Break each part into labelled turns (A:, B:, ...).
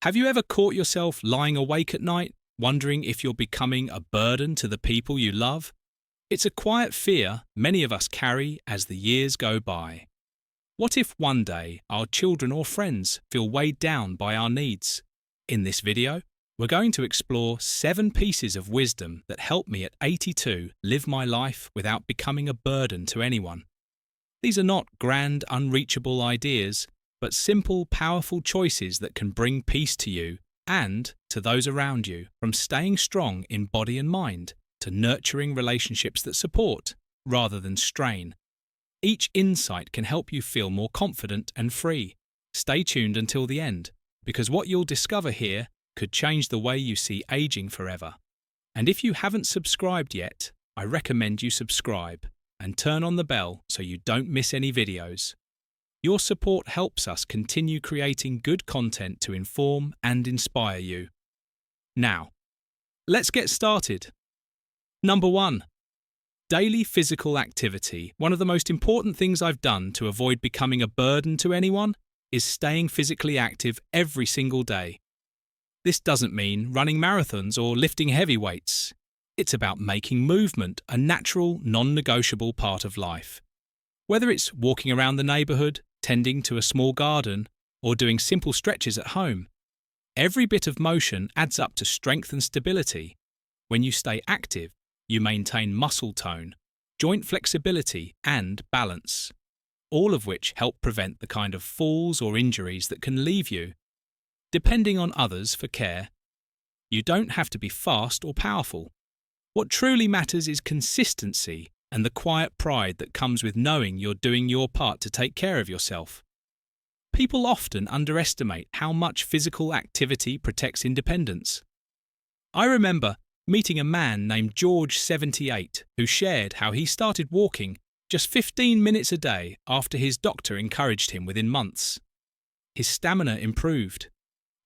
A: Have you ever caught yourself lying awake at night, wondering if you're becoming a burden to the people you love? It's a quiet fear many of us carry as the years go by. What if one day our children or friends feel weighed down by our needs? In this video, we're going to explore 7 pieces of wisdom that help me at 82 live my life without becoming a burden to anyone. These are not grand, unreachable ideas, but simple, powerful choices that can bring peace to you and to those around you, from staying strong in body and mind to nurturing relationships that support rather than strain. Each insight can help you feel more confident and free. Stay tuned until the end, because what you'll discover here could change the way you see aging forever. And if you haven't subscribed yet, I recommend you subscribe and turn on the bell so you don't miss any videos. Your support helps us continue creating good content to inform and inspire you. Now, let's get started. Number 1. Daily physical activity. One of the most important things I've done to avoid becoming a burden to anyone is staying physically active every single day. This doesn't mean running marathons or lifting heavy weights. It's about making movement a natural, non-negotiable part of life. Whether it's walking around the neighbourhood, tending to a small garden, or doing simple stretches at home, every bit of motion adds up to strength and stability. When you stay active, you maintain muscle tone, joint flexibility, and balance, all of which help prevent the kind of falls or injuries that can leave you. Depending on others for care, you don't have to be fast or powerful. What truly matters is consistency and the quiet pride that comes with knowing you're doing your part to take care of yourself. People often underestimate how much physical activity protects independence. I remember meeting a man named George, 78, who shared how he started walking just 15 minutes a day after his doctor encouraged him within months. His stamina improved,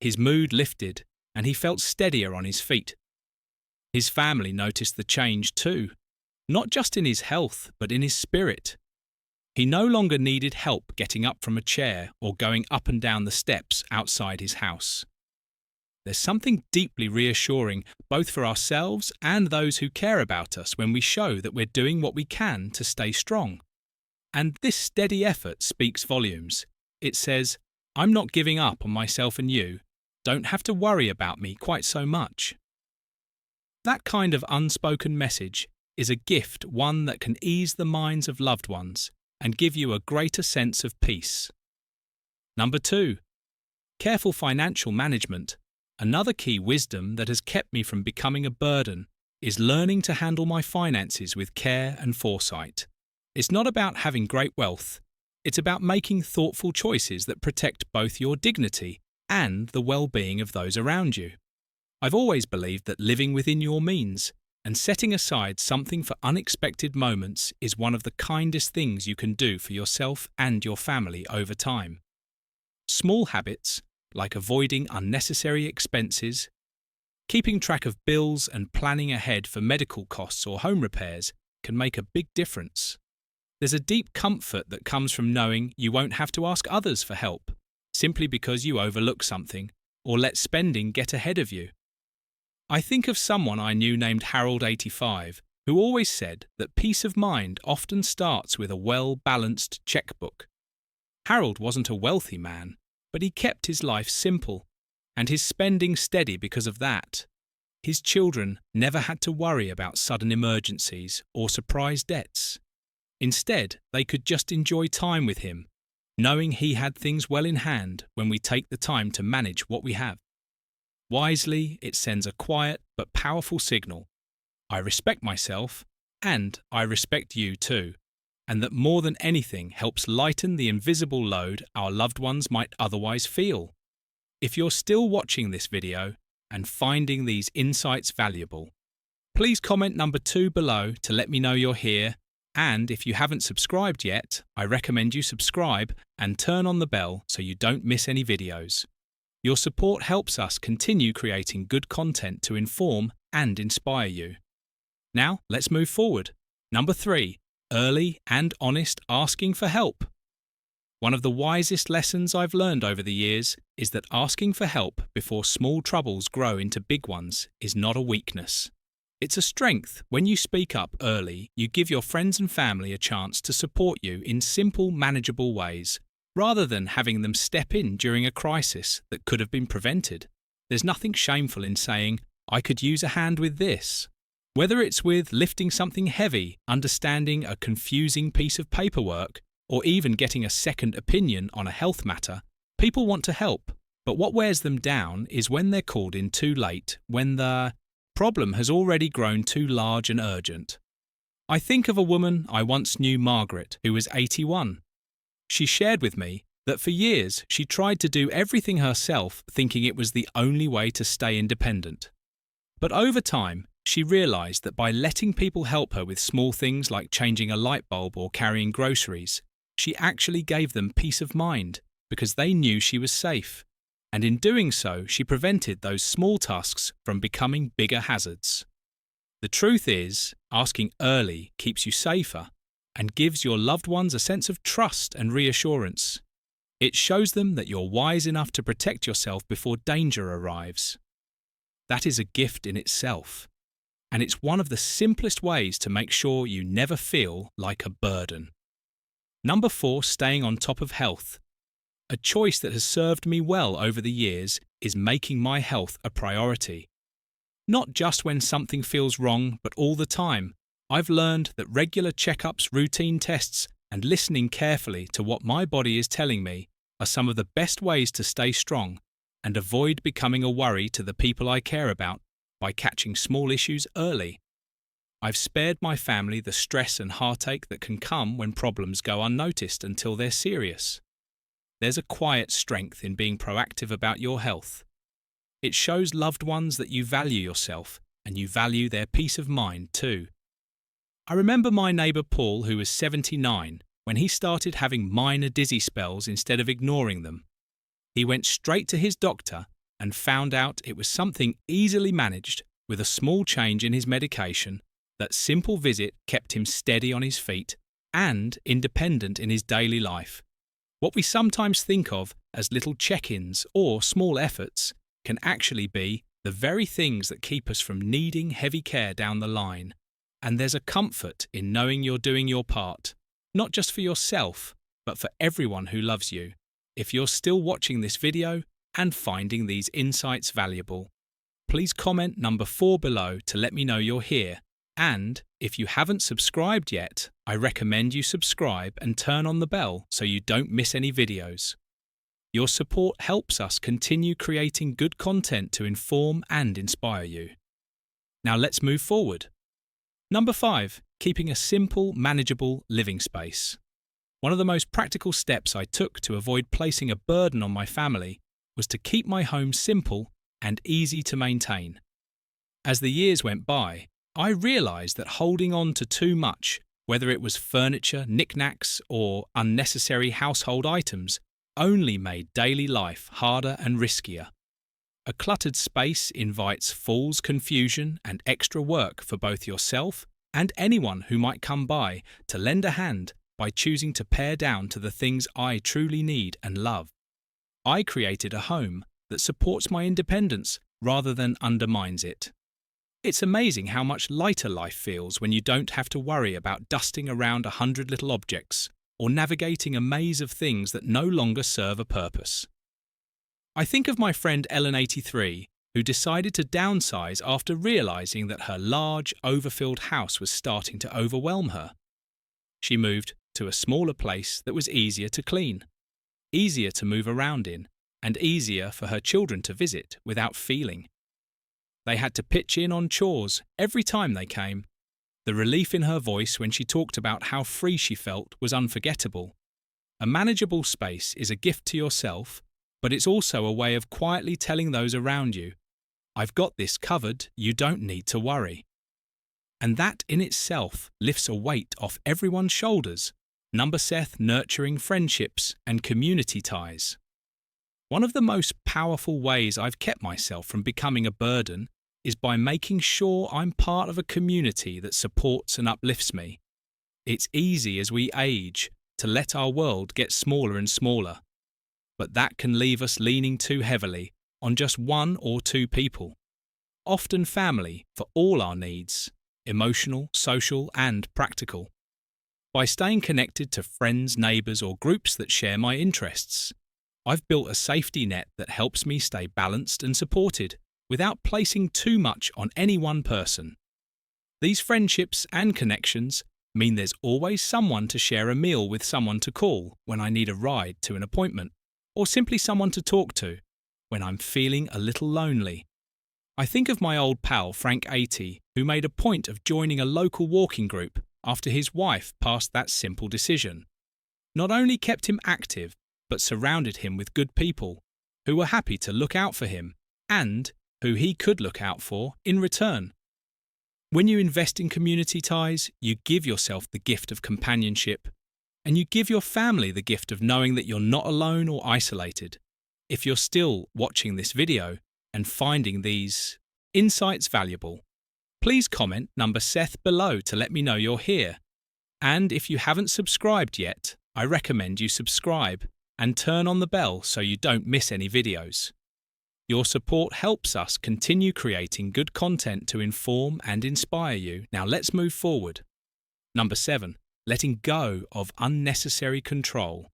A: his mood lifted, and he felt steadier on his feet. His family noticed the change too, not just in his health, but in his spirit. He no longer needed help getting up from a chair or going up and down the steps outside his house. There's something deeply reassuring, both for ourselves and those who care about us, when we show that we're doing what we can to stay strong. And this steady effort speaks volumes. It says, I'm not giving up on myself, and you don't have to worry about me quite so much. That kind of unspoken message is a gift, one that can ease the minds of loved ones and give you a greater sense of peace. Number 2. Careful financial management. Another key wisdom that has kept me from becoming a burden is learning to handle my finances with care and foresight. It's not about having great wealth. It's about making thoughtful choices that protect both your dignity and the well-being of those around you. I've always believed that living within your means and setting aside something for unexpected moments is one of the kindest things you can do for yourself and your family over time. Small habits, like avoiding unnecessary expenses, keeping track of bills and planning ahead for medical costs or home repairs, can make a big difference. There's a deep comfort that comes from knowing you won't have to ask others for help, simply because you overlook something or let spending get ahead of you. I think of someone I knew named Harold, 85, who always said that peace of mind often starts with a well-balanced checkbook. Harold wasn't a wealthy man, but he kept his life simple, and his spending steady because of that. His children never had to worry about sudden emergencies or surprise debts. Instead, they could just enjoy time with him, knowing he had things well in hand when we take the time to manage what we have. Wisely, it sends a quiet but powerful signal. I respect myself, and I respect you too, and that more than anything helps lighten the invisible load our loved ones might otherwise feel. If you're still watching this video and finding these insights valuable, please comment number 2 below to let me know you're here, and if you haven't subscribed yet, I recommend you subscribe and turn on the bell so you don't miss any videos. Your support helps us continue creating good content to inform and inspire you. Now, let's move forward. Number 3. Early and honest asking for help. One of the wisest lessons I've learned over the years is that asking for help before small troubles grow into big ones is not a weakness. It's a strength. When you speak up early, you give your friends and family a chance to support you in simple, manageable ways, rather than having them step in during a crisis that could have been prevented. There's nothing shameful in saying, "I could use a hand with this." Whether it's with lifting something heavy, understanding a confusing piece of paperwork, or even getting a second opinion on a health matter, people want to help. But what wears them down is when they're called in too late, when the problem has already grown too large and urgent. I think of a woman I once knew, Margaret, who was 81. She shared with me that for years she tried to do everything herself, thinking it was the only way to stay independent. But over time, she realised that by letting people help her with small things like changing a light bulb or carrying groceries, she actually gave them peace of mind because they knew she was safe. And in doing so, she prevented those small tasks from becoming bigger hazards. The truth is, asking early keeps you safer and gives your loved ones a sense of trust and reassurance. It shows them that you're wise enough to protect yourself before danger arrives. That is a gift in itself, and it's one of the simplest ways to make sure you never feel like a burden. Number 4, staying on top of health. A choice that has served me well over the years is making my health a priority. Not just when something feels wrong, but all the time. I've learned that regular checkups, routine tests, and listening carefully to what my body is telling me are some of the best ways to stay strong and avoid becoming a worry to the people I care about by catching small issues early. I've spared my family the stress and heartache that can come when problems go unnoticed until they're serious. There's a quiet strength in being proactive about your health. It shows loved ones that you value yourself and you value their peace of mind too. I remember my neighbour Paul, who was 79, when he started having minor dizzy spells instead of ignoring them. He went straight to his doctor and found out it was something easily managed with a small change in his medication. That simple visit kept him steady on his feet and independent in his daily life. What we sometimes think of as little check-ins or small efforts can actually be the very things that keep us from needing heavy care down the line. And there's a comfort in knowing you're doing your part, not just for yourself, but for everyone who loves you. If you're still watching this video and finding these insights valuable, please comment number 4 below to let me know you're here. And if you haven't subscribed yet, I recommend you subscribe and turn on the bell so you don't miss any videos. Your support helps us continue creating good content to inform and inspire you. Now let's move forward. Number 5, keeping a simple, manageable living space. One of the most practical steps I took to avoid placing a burden on my family was to keep my home simple and easy to maintain. As the years went by, I realised that holding on to too much, whether it was furniture, knickknacks, or unnecessary household items, only made daily life harder and riskier. A cluttered space invites falls, confusion, and extra work for both yourself and anyone who might come by to lend a hand by choosing to pare down to the things I truly need and love. I created a home that supports my independence rather than undermines it. It's amazing how much lighter life feels when you don't have to worry about dusting around 100 little objects or navigating a maze of things that no longer serve a purpose. I think of my friend Ellen, 83, who decided to downsize after realising that her large, overfilled house was starting to overwhelm her. She moved to a smaller place that was easier to clean, easier to move around in, and easier for her children to visit without feeling. They had to pitch in on chores every time they came. The relief in her voice when she talked about how free she felt was unforgettable. A manageable space is a gift to yourself, but it's also a way of quietly telling those around you, "I've got this covered, you don't need to worry." And that in itself lifts a weight off everyone's shoulders, nurturing friendships and community ties. One of the most powerful ways I've kept myself from becoming a burden is by making sure I'm part of a community that supports and uplifts me. It's easy as we age, to let our world get smaller and smaller, but that can leave us leaning too heavily on just one or two people, often family, for all our needs, emotional, social, and practical. By staying connected to friends, neighbours, or groups that share my interests, I've built a safety net that helps me stay balanced and supported without placing too much on any one person. These friendships and connections mean there's always someone to share a meal with, someone to call when I need a ride to an appointment, or simply someone to talk to when I'm feeling a little lonely. I think of my old pal Frank 80, who made a point of joining a local walking group after his wife passed that simple decision. Not only kept him active, but surrounded him with good people who were happy to look out for him and who he could look out for in return. When you invest in community ties, you give yourself the gift of companionship, and you give your family the gift of knowing that you're not alone or isolated. If you're still watching this video and finding these insights valuable, please comment number Seth below to let me know you're here. And if you haven't subscribed yet, I recommend you subscribe and turn on the bell so you don't miss any videos. Your support helps us continue creating good content to inform and inspire you. Now let's move forward. Number 7. Letting go of unnecessary control.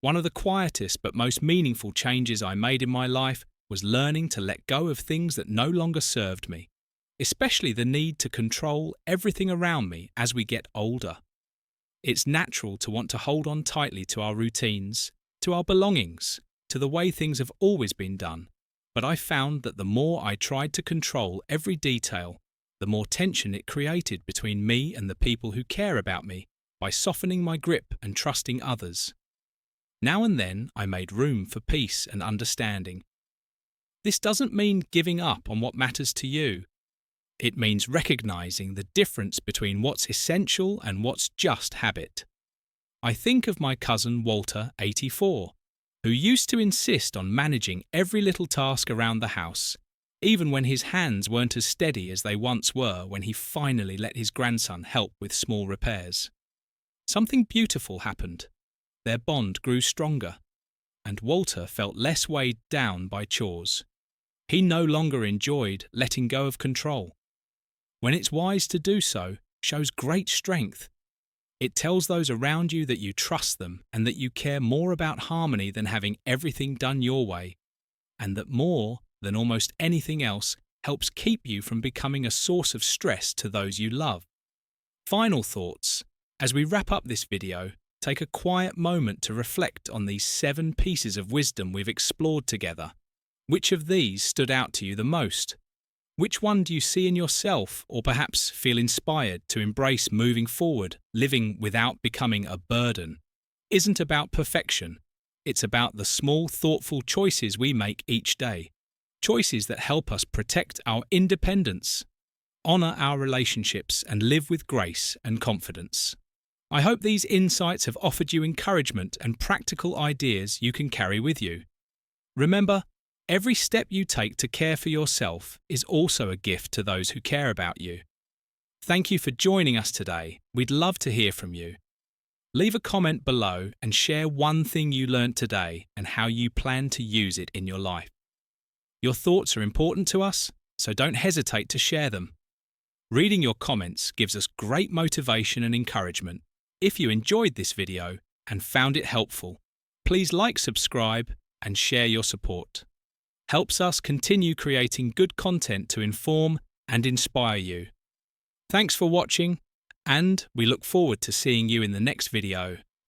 A: One of the quietest but most meaningful changes I made in my life was learning to let go of things that no longer served me, especially the need to control everything around me as we get older. It's natural to want to hold on tightly to our routines, to our belongings, to the way things have always been done. But I found that the more I tried to control every detail, the more tension it created between me and the people who care about me by softening my grip and trusting others. Now and then I made room for peace and understanding. This doesn't mean giving up on what matters to you. It means recognizing the difference between what's essential and what's just habit. I think of my cousin Walter, 84, who used to insist on managing every little task around the house, even when his hands weren't as steady as they once were when he finally let his grandson help with small repairs. Something beautiful happened. Their bond grew stronger, and Walter felt less weighed down by chores. He no longer enjoyed letting go of control. When it's wise to do so, shows great strength. It tells those around you that you trust them and that you care more about harmony than having everything done your way, and that more than almost anything else helps keep you from becoming a source of stress to those you love. Final thoughts. As we wrap up this video, take a quiet moment to reflect on these 7 pieces of wisdom we've explored together. Which of these stood out to you the most? Which one do you see in yourself, or perhaps feel inspired to embrace moving forward, living without becoming a burden? Isn't about perfection. It's about the small, thoughtful choices we make each day. Choices that help us protect our independence, honour our relationships, and live with grace and confidence. I hope these insights have offered you encouragement and practical ideas you can carry with you. Remember, every step you take to care for yourself is also a gift to those who care about you. Thank you for joining us today. We'd love to hear from you. Leave a comment below and share one thing you learned today and how you plan to use it in your life. Your thoughts are important to us, so don't hesitate to share them. Reading your comments gives us great motivation and encouragement. If you enjoyed this video and found it helpful, please like, subscribe, and share your support. Helps us continue creating good content to inform and inspire you. Thanks for watching, and we look forward to seeing you in the next video.